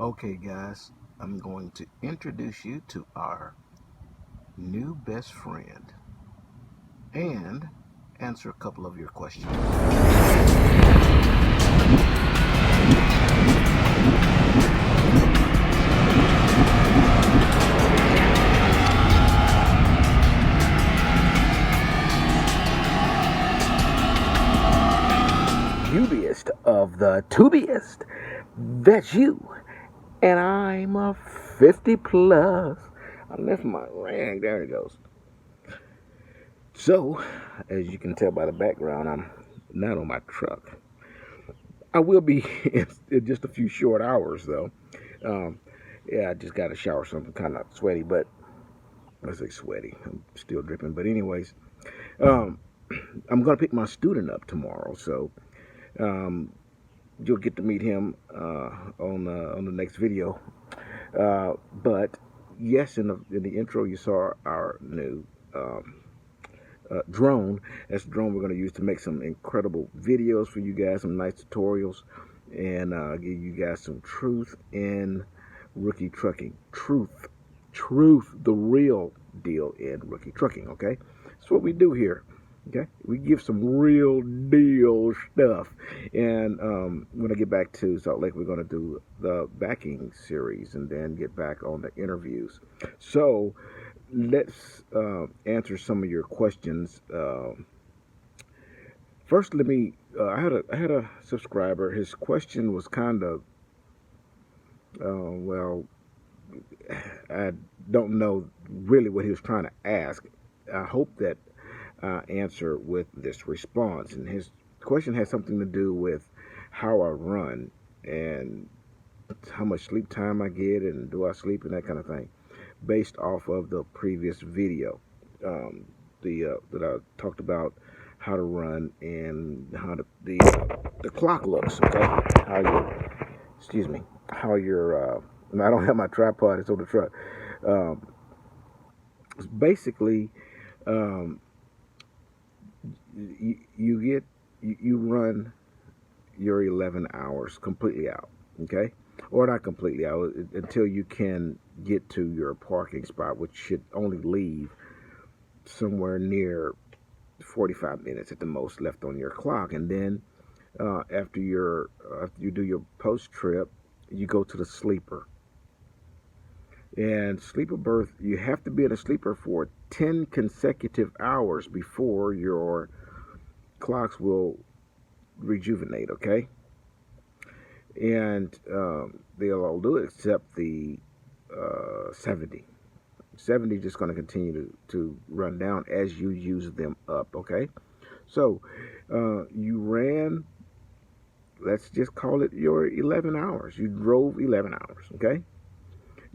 Okay guys, I'm going to introduce you to our new best friend and answer a couple of your questions. Tubiest of the tubiest. That's you. And I'm a 50 plus. I left my rag. There it goes. So, as you can tell by the background, I'm not on my truck. I will be in just a few short hours, though. Yeah, I just got a shower, so I'm kind of sweaty, but I say sweaty. I'm still dripping. But anyways, um, I'm going to pick my student up tomorrow, so um, you'll get to meet him on the next video. But yes, in the intro, you saw our new drone. That's the drone we're going to use to make some incredible videos for you guys, some nice tutorials, and give you guys some truth in rookie trucking. Truth, the real deal in rookie trucking. Okay, that's what we do here. Okay, we give some real deal stuff. And when I get back to Salt Lake, we're going to do the backing series and then get back on the interviews. So let's answer some of your questions. First, let me. I had a subscriber. His question was kind of well. I don't know really what he was trying to ask. I hope that answer with this response. And his question has something to do with how I run and how much sleep time I get and do I sleep and that kind of thing, based off of the previous video that I talked about how to run and how the clock looks. Okay, how you excuse me, how your I don't have my tripod; it's on the truck. Um, Basically, um, you run your 11 hours completely out, okay? Or not completely out until you can get to your parking spot, which should only leave somewhere near 45 minutes at the most left on your clock. And then after you do your post trip, you go to the sleeper. And sleeper berth, you have to be in a sleeper for 10 consecutive hours before your clocks will rejuvenate, okay? And they'll all do it except the 70. 70 just going to continue to run down as you use them up, okay? So you ran, let's just call it your 11 hours. You drove 11 hours, okay?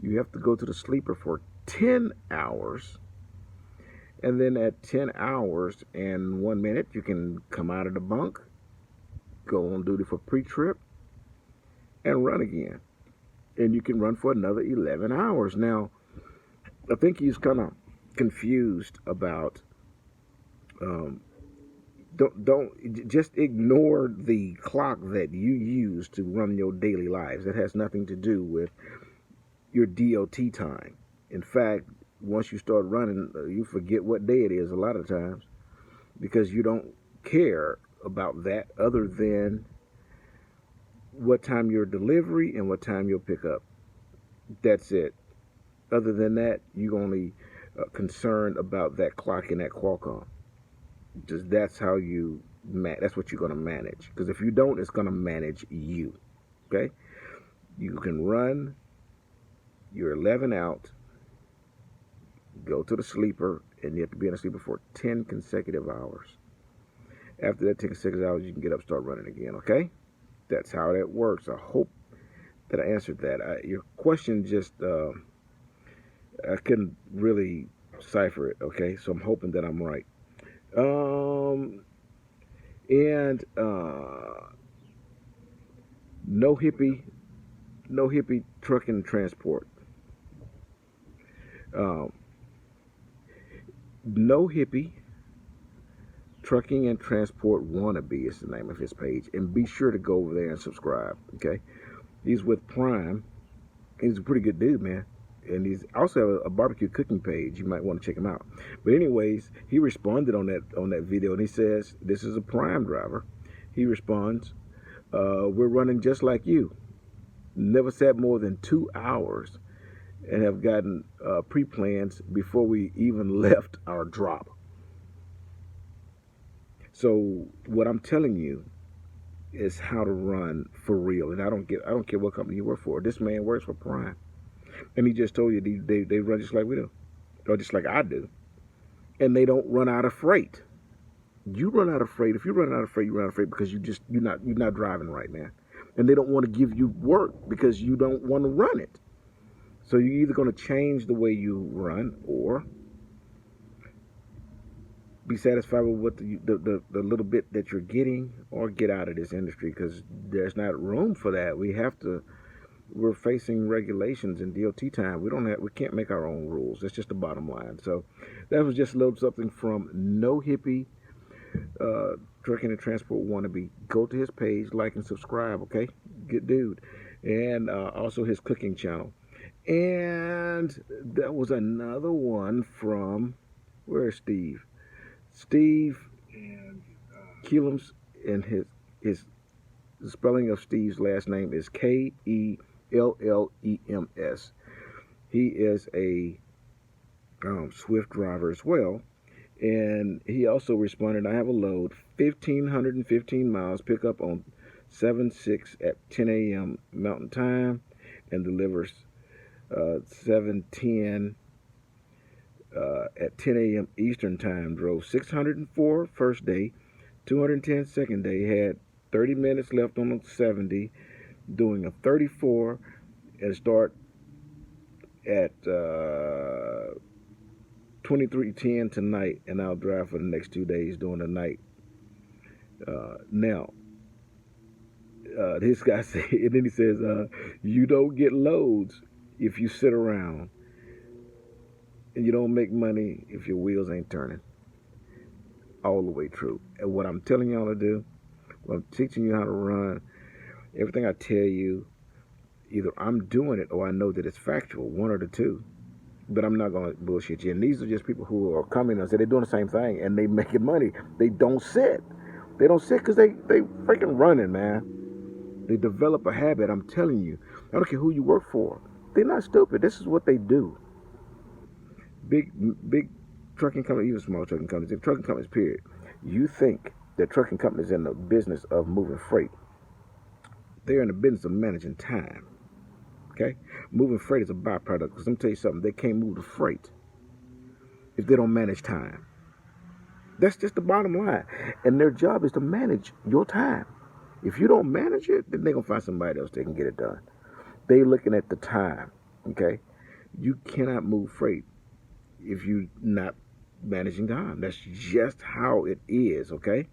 You have to go to the sleeper for 10 hours. And then at 10 hours and 1 minute, you can come out of the bunk, go on duty for pre-trip, and run again. And you can run for another 11 hours. Now, I think he's kind of confused about don't just ignore the clock that you use to run your daily lives. That has nothing to do with your DOT time. In fact, once you start running, you forget what day it is a lot of times because you don't care about that other than what time your delivery and what time you'll pick up. That's it. Other than that, you're only concerned about that clock and that Qualcomm. Just that's how you that's what you're going to manage. Because if you don't, it's going to manage you. Okay? You can run your 11 out, go to the sleeper, and you have to be in a sleeper for 10 consecutive hours. After that 10 consecutive hours, you can get up, start running again. Okay? That's how that works. I hope that I answered that. Your question just I couldn't really cipher it. Okay, so I'm hoping that I'm right. And no hippie trucking and transport. Um, no hippie trucking and transport wannabe is the name of his page, and be sure to go over there and subscribe. Okay, he's with Prime, He's a pretty good dude, man. And he's also a barbecue cooking page. You might want to check him out. But anyways, he responded on that video, and he says, "This is a prime driver." He responds, "We're running just like you. Never sat more than 2 hours, and have gotten pre-plans before we even left our drop." So what I'm telling you is how to run for real. And I don't care what company you work for. This man works for Prime, and he just told you they run just like we do, or just like I do, and they don't run out of freight. You run out of freight. If you run out of freight, you run out of freight because you're not driving right, man. And they don't want to give you work because you don't want to run it. So you're either going to change the way you run, or be satisfied with what the little bit that you're getting, or get out of this industry, because there's not room for that. We're facing regulations in DOT time. We can't make our own rules. That's just the bottom line. So that was just a little something from No Hippie Trucking and Transport Wannabe. Go to his page, like and subscribe, okay? Good dude. And also his cooking channel. And that was another one from, where's Steve? Steve Keelums, and his the spelling of Steve's last name is Kellems. He is a Swift driver as well, and he also responded, "I have a load, 1,515 miles, pick up on 7/6 at 10 a.m. Mountain Time, and delivers 7:10 at 10 a.m. Eastern Time. Drove 604 first day, 210 second day, had 30 minutes left on the 70, doing a 34, and start at 23:10 tonight, and I'll drive for the next 2 days during the night." Now, this guy said, and then he says, "You don't get loads if you sit around, and you don't make money if your wheels ain't turning." All the way true. And what I'm telling y'all to do, what I'm teaching you how to run, everything I tell you, either I'm doing it or I know that it's factual, one or the two. But I'm not going to bullshit you. And these are just people who are coming and say they're doing the same thing and they making money. They don't sit. They don't sit because they freaking running, man. They develop a habit. I'm telling you. I don't care who you work for. They're not stupid. This is what they do. Big trucking companies, even small trucking companies, trucking companies, period. You think that trucking companies are in the business of moving freight. They're in the business of managing time. Okay? Moving freight is a byproduct. Because let me tell you something, they can't move the freight if they don't manage time. That's just the bottom line. And their job is to manage your time. If you don't manage it, then they're going to find somebody else that can get it done. They're looking at the time. Okay? You cannot move freight if you're not managing time. That's just how it is, okay?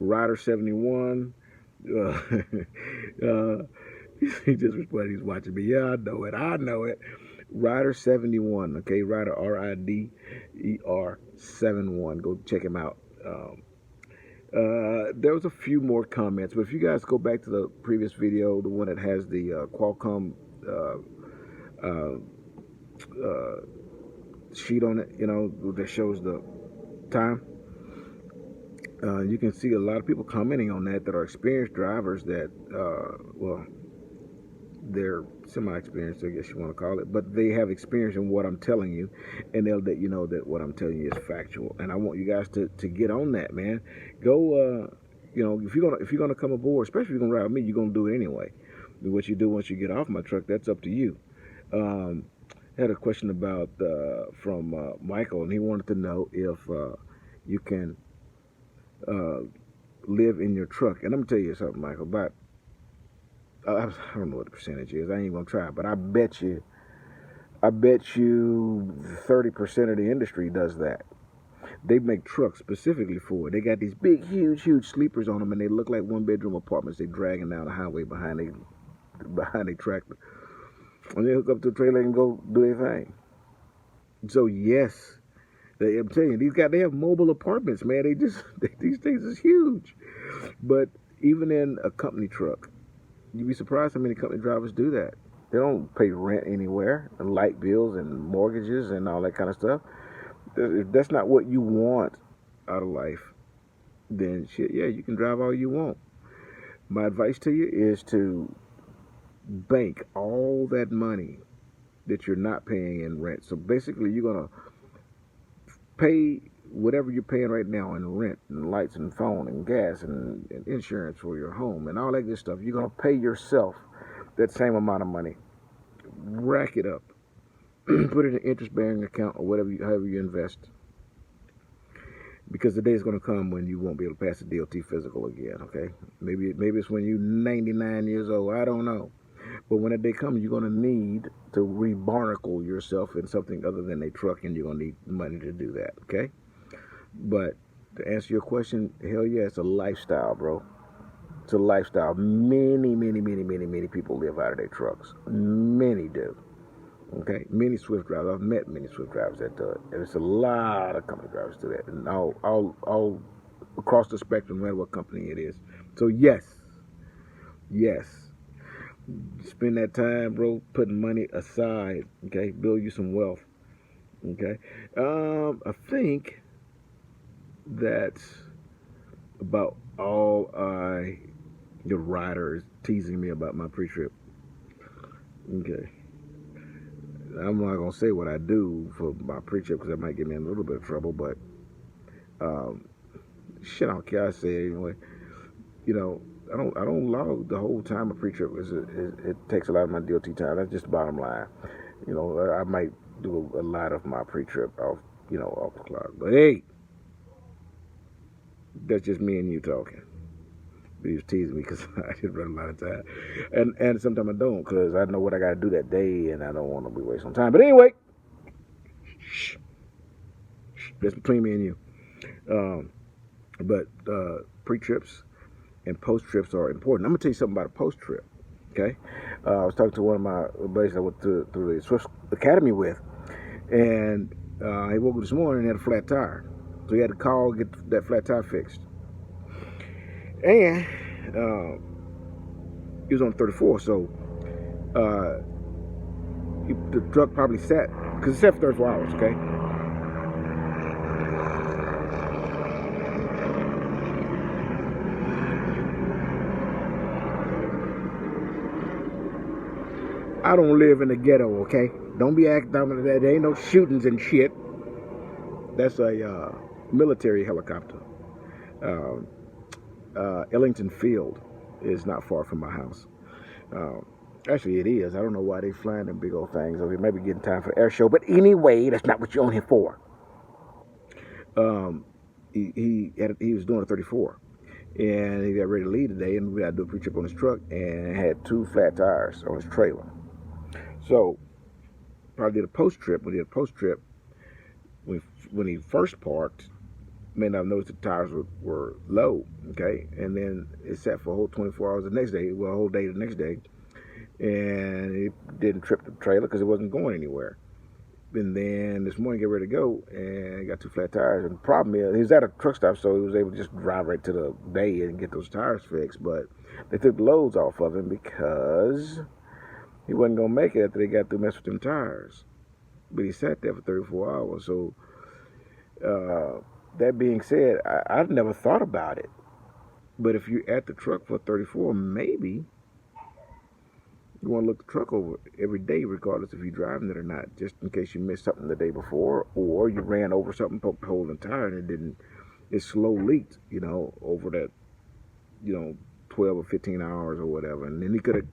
Rider 71, he just responded, he's watching me. Yeah, I know it. Rider 71, okay? Rider, RIDER 71. Go check him out. There was a few more comments, but if you guys go back to the previous video, the one that has the Qualcomm sheet on it, that shows the time, you can see a lot of people commenting on that are experienced drivers that, they're semi-experienced, I guess you want to call it, but they have experience in what I'm telling you, and they'll let you know that what I'm telling you is factual. And I want you guys to get on that, man. Go, if you're gonna come aboard, especially if you're gonna ride with me, you're gonna do it anyway. What you do once you get off my truck, that's up to you. I had a question about from Michael, and he wanted to know if you can live in your truck. And I'm gonna tell you something, Michael. About I don't know what the percentage is. I ain't gonna try, but I bet you 30% of the industry does that. They make trucks specifically for it. They got these big, huge sleepers on them, and they look like one-bedroom apartments. They dragging down the highway behind a tractor, and they hook up to a trailer and go do their thing. So yes, I'm telling you, they have mobile apartments, man. These things is huge. But even in a company truck, You'd be surprised how many company drivers do that. They don't pay rent anywhere, and light bills and mortgages and all that kind of stuff. If that's not what you want out of life, then shit, yeah, you can drive all you want. My advice to you is to bank all that money that you're not paying in rent. So basically, you're gonna pay whatever you're paying right now in rent and lights and phone and gas and insurance for your home and all that good stuff. You're gonna pay yourself that same amount of money. Rack it up. Put it in an interest-bearing account or whatever, however you invest. Because the day is going to come when you won't be able to pass the DOT physical again. Okay, maybe it's when you're 99 years old. I don't know. But when that day comes, you're going to need to rebarnacle yourself in something other than a truck, and you're going to need money to do that. Okay. But to answer your question, hell yeah, it's a lifestyle, bro. It's a lifestyle. Many people live out of their trucks. Many do. Okay, many Swift drivers. I've met many Swift drivers that do it, and it's a lot of company drivers do that, and all across the spectrum, no matter what company it is. So yes, spend that time, bro, putting money aside. Okay, build you some wealth. Okay, I think that's about all the rider is teasing me about my pre-trip. Okay. I'm not gonna say what I do for my pre-trip because that might get me in a little bit of trouble. But shit, I don't care. I say it anyway. You know, I don't log the whole time of pre-trip. It takes a lot of my DOT time. That's just the bottom line. You know, I might do a lot of my pre-trip off the clock. But hey, that's just me and you talking. He was teasing me because I just run a lot of time, and sometimes I don't because I know what I got to do that day, and I don't want to be wasting time. But anyway, shh, that's between me and you. But pre-trips and post-trips are important. I'm gonna tell you something about a post-trip. Okay, I was talking to one of my buddies I went through the Swift Academy with, and he woke up this morning and had a flat tire, so he had to call get that flat tire fixed. And he was on 34, so the truck probably sat, because it sat for 34 hours, okay? I don't live in the ghetto, okay? Don't be acting dumb. There ain't no shootings and shit. That's a military helicopter. Ellington Field is not far from my house. Actually, it is. I don't know why they flying them big old things. Or maybe getting time for the air show. But anyway, that's not what you're on here for. He was doing a 34, and he got ready to leave today, and we had to do a pre-trip on his truck, and had 2 flat tires on his trailer. So, probably did a post-trip. We did a post-trip when he first parked. May not have noticed the tires were low, okay? And then it sat for a whole 24 hours the next day, well, a whole day the next day. And it didn't trip the trailer because it wasn't going anywhere. And then this morning, get ready to go, and got 2 flat tires. And the problem is, he was at a truck stop, so he was able to just drive right to the bay and get those tires fixed. But they took the loads off of him because he wasn't going to make it after they got through messing with them tires. But he sat there for 34 hours. So, that being said, I've never thought about it. But if you're at the truck for 34, maybe you want to look the truck over every day, regardless if you're driving it or not, just in case you missed something the day before, or you ran over something, poked a hole in the tire, and it slow leaked, over that, 12 or 15 hours or whatever. And then he could have,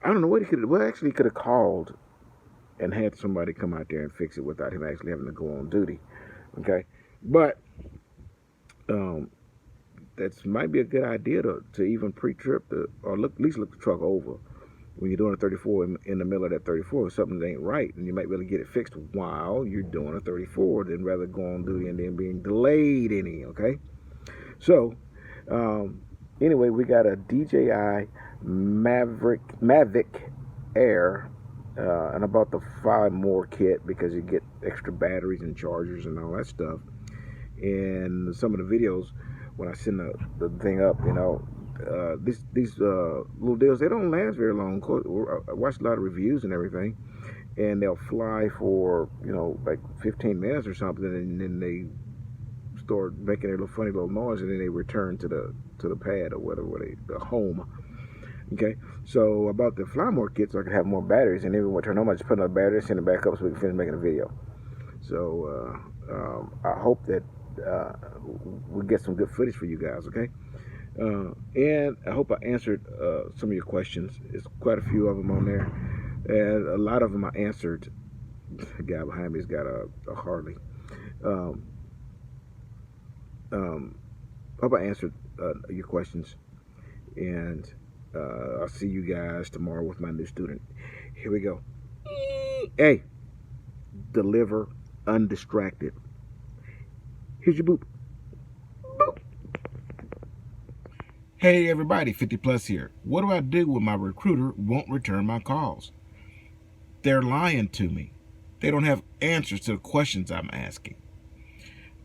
I don't know what he could have, well, actually, he could have called and had somebody come out there and fix it without him actually having to go on duty. Okay, but that might be a good idea to even pre-trip or at least look the truck over when you're doing a 34 in the middle of that 34. If something ain't right, and you might be able to get it fixed while you're doing a 34, then rather go on duty and then being delayed any. Okay, so anyway, we got a DJI Mavic Air. And about the 5 more kit because you get extra batteries and chargers and all that stuff. And some of the videos, when I send the thing up, these little deals, they don't last very long. Of course, I watched a lot of reviews and everything, and they'll fly for, you know, like 15 minutes or something, and then they start making their little funny little noise, and then they return to the pad or whatever, the home. Okay, so about the fly more kit, so I could have more batteries, and every turn on, I just put another battery, send it back up, so we can finish making a video. So I hope that we get some good footage for you guys. Okay. And I hope I answered some of your questions. There's quite a few of them on there, and a lot of them I answered. The guy behind me's got a Harley. Hope I answered your questions, and I'll see you guys tomorrow with my new student. Here we go. Hey, deliver undistracted. Here's your boop. Boop. Hey everybody, 50 Plus here. What do I do when my recruiter won't return my calls? They're lying to me. They don't have answers to the questions I'm asking.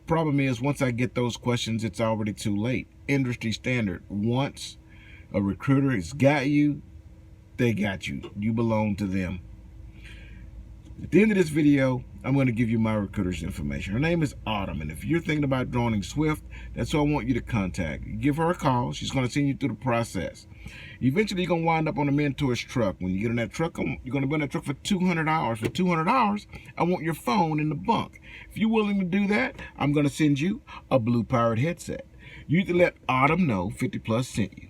Problem is, once I get those questions, it's already too late. Industry standard. Once a recruiter has got you, they got you. You belong to them. At the end of this video, I'm going to give you my recruiter's information. Her name is Autumn, and if you're thinking about joining Swift, that's who I want you to contact. Give her a call. She's going to send you through the process. Eventually, you're going to wind up on a mentor's truck. When you get in that truck, you're going to be in that truck for 200 hours. For 200 hours, I want your phone in the bunk. If you're willing to do that, I'm going to send you a Blue Pirate headset. You need to let Autumn know 50 Plus sent you.